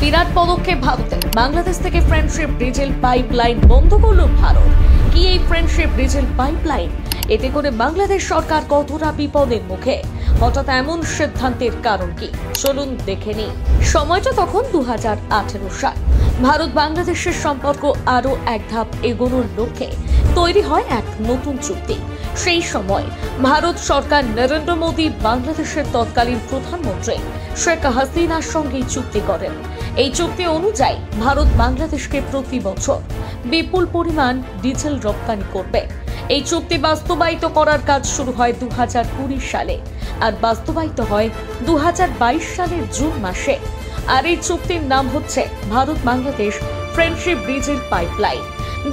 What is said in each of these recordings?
বিরাট পদক্ষেপ ভারতে। বাংলাদেশ থেকে ফ্রেন্ডশিপ ডিজেল পাইপলাইন বন্ধ করল ভারত। কি এই ফ্রেন্ডশিপ ডিজেল পাইপলাইন? এতে করে বাংলাদেশ সরকার কতটা বিপদের মুখে? হঠাৎ এমন সিদ্ধান্তের কারণ কি? চলুন দেখে নিই। সময়টা তখন 2018 সাল। ভারত বাংলাদেশের সম্পর্ক আরো এক ধাপ এগোনোর লক্ষ্যে তৈরি হয় এক নতুন চুক্তি। সেই সময় ভারত সরকার নরেন্দ্র মোদী বাংলাদেশের তৎকালীন প্রধানমন্ত্রী শেখ হাসিনার সঙ্গে চুক্তি করেন। এই চুক্তি অনুযায়ী ভারত বাংলাদেশকে প্রতি বছর বিপুল পরিমাণ ডিজেল রপ্তানি করবে। এই চুক্তি বাস্তবায়িত করার কাজ শুরু হয় 2020 সালে আর বাস্তবায়িত হয় 2022 সালের জুন মাসে। আর এই চুক্তির নাম হচ্ছে Bharat Bangladesh friendship diesel pipeline.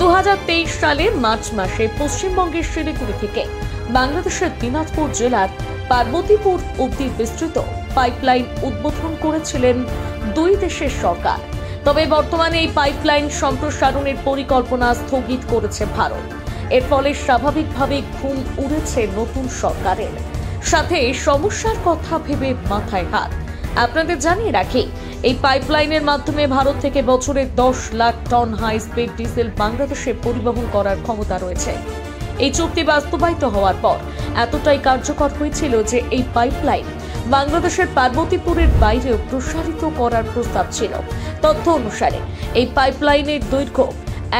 2023 সালে মার্চ মাসে পশ্চিমবঙ্গের শিলিগুড়ি থেকে বাংলাদেশের দিনাজপুর জেলার পার্বতীপুর অবধি বিস্তৃত পাইপলাইন উদ্বোধন করেছিলেন দুই দেশের সরকার। তবে বর্তমানে এই পাইপলাইন সম্প্রসারণের পরিকল্পনা স্থগিত করেছে ভারত। এর ফলে স্বাভাবিকভাবে ঘুম উড়েছে নতুন সরকারের। সাথে সমস্যার কথা ভেবে মাথায় হাত। আপনাদের জানিয়ে রাখি, এই পাইপলাইনের মাধ্যমে ভারত থেকে বছরে 10 lakh ton high speed diesel বাংলাদেশে পরিবহন করার ক্ষমতা রয়েছে। এই চুক্তি বাস্তবায়িত হওয়ার পর এতটাই কার্যকর হয়েছিল যে এই পাইপলাইন বাংলাদেশের পার্বতীপুরের বাইরেও প্রসারিত করার প্রস্তাব ছিল। তথ্য অনুসারে এই পাইপলাইনের দৈর্ঘ্য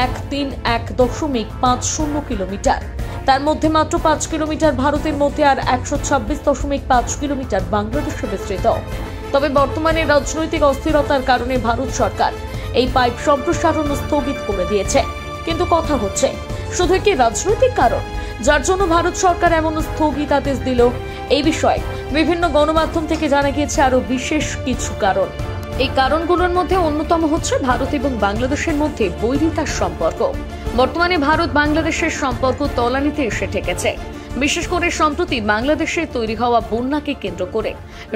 131.50 কিলোমিটার। তার মধ্যে মাত্র 5 কিলোমিটার ভারতের মধ্যে আর 126.5 কিলোমিটার বাংলাদেশে বিস্তৃত। তবে বর্তমানে রাজনৈতিক অস্থিরতার কারণে ভারত সরকার এই পাইপ সম্প্রসারণ স্থগিত করে দিয়েছে। কিন্তু কথা হচ্ছে, শুধু কি রাজনৈতিক কারণ যার জন্য ভারত সরকার এমন স্থগিতাদেশ দিল? এই বিষয়ে বিভিন্ন গণমাধ্যম থেকে জানা গিয়েছে আরো বিশেষ কিছু কারণ। এই কারণগুলোর মধ্যে অন্যতম হচ্ছে ভারত এবং বাংলাদেশের মধ্যে বৈরিতার সম্পর্ক। বর্তমানে ভারত বাংলাদেশের সম্পর্ক তলানিতে এসে ঠেকেছে। বিশেষ করে সম্প্রতি বাংলাদেশে তৈরি হওয়া বন্যাকে কেন্দ্র করে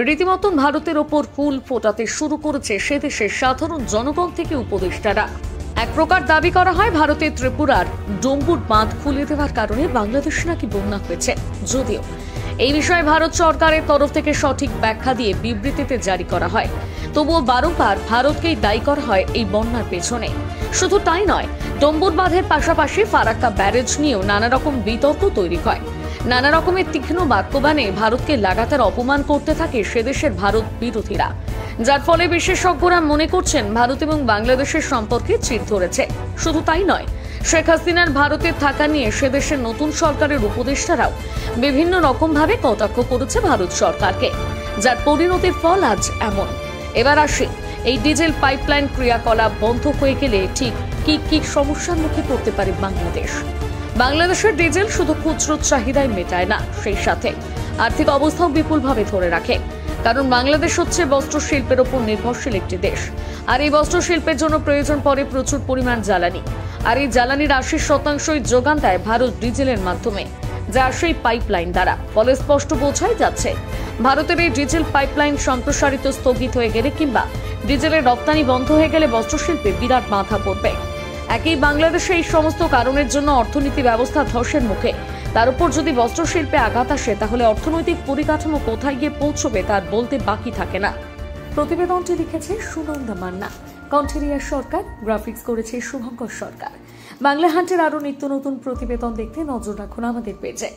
রীতিমতন ভারতের ওপর ফুল ফোটাতে শুরু করেছে সে দেশের সাধারণ জনগণ থেকে উপদেষ্টারা। এক প্রকার দাবি করা হয় ভারতের ত্রিপুরার ডম্বুর বাঁধ খুলে দেওয়ার কারণে বাংলাদেশে নাকি বন্যা হয়েছে। যদিও এই বিষয়ে ভারত সরকারের তরফ থেকে সঠিক ব্যাখ্যা দিয়ে বিবৃতিতে জারি করা হয়, তবুও বারংবার ভারতকেই দায়ী করা হয় এই বন্যার পেছনে। শুধু তাই নয়, ডম্বুর বাঁধের পাশাপাশি ফারাক্কা ব্যারেজ নিয়েও নানা রকম বিতর্ক তৈরি হয়। নানা রকমের তীক্ষ্ণ বাক্যবাণে ভারতকে লাগাতার অপমান করতে থাকে সেদেশের ভারত বিরোধীরা, যার ফলে বিশেষজ্ঞরা মনে করছেন ভারত এবং বাংলাদেশের সম্পর্কে চির ধরেছে। শুধু তাই নয়, শেখ হাসিনার ভারতের থাকা নিয়ে সেদেশের নতুন সরকারের উপদেষ্টারাও বিভিন্ন রকম ভাবে কটাক্ষ করেছে ভারত সরকারকে, যার পরিণতির ফল আজ এমন। এবার আসি, এই ডিজেল পাইপলাইন ক্রিয়াকলাপ বন্ধ হয়ে গেলে ঠিক কি সমস্যার মুখে পড়তে পারে বাংলাদেশ। বাংলাদেশের ডিজেল শুধু খুচরো চাহিদায় মেটায় না, সেই সাথে আর্থিক অবস্থাও বিপুলভাবে ধরে রাখে। কারণ বাংলাদেশ হচ্ছে বস্ত্র শিল্পের উপর নির্ভরশীল একটি দেশ। আর এই বস্ত্র শিল্পের জন্য প্রয়োজন পড়ে প্রচুর পরিমাণ জ্বালানি। আর এই জ্বালানির 80% যোগান দেয় ভারত ডিজেলের মাধ্যমে, যা সেই পাইপলাইন দ্বারা। ফলে স্পষ্ট বোঝাই যাচ্ছে, ভারতের এই ডিজেল পাইপলাইন সম্প্রসারিত স্থগিত হয়ে গেলে কিংবা ডিজেলের রপ্তানি বন্ধ হয়ে গেলে বস্ত্রশিল্পে বিরাট বাধা পড়বে। একই বাংলাদেশে এই সমস্ত কারণের জন্য অর্থনীতি ব্যবস্থা ধসের মুখে। তার উপর যদি বস্ত্রশিল্পে আঘাত আসে, তাহলে অর্থনৈতিক পরিকাঠামো কোথায় গিয়ে পৌঁছবে তার বলতে বাকি থাকে না। প্রতিবেদনটি লিখেছে সুনন্দা মান্না, কণ্ঠেরিয়া সরকার, গ্রাফিক্স করেছে শুভঙ্কর সরকার। বাংলা হান্টের আরো নিত্য নতুন প্রতিবেদন দেখতে নজর রাখুন আমাদের পেজে।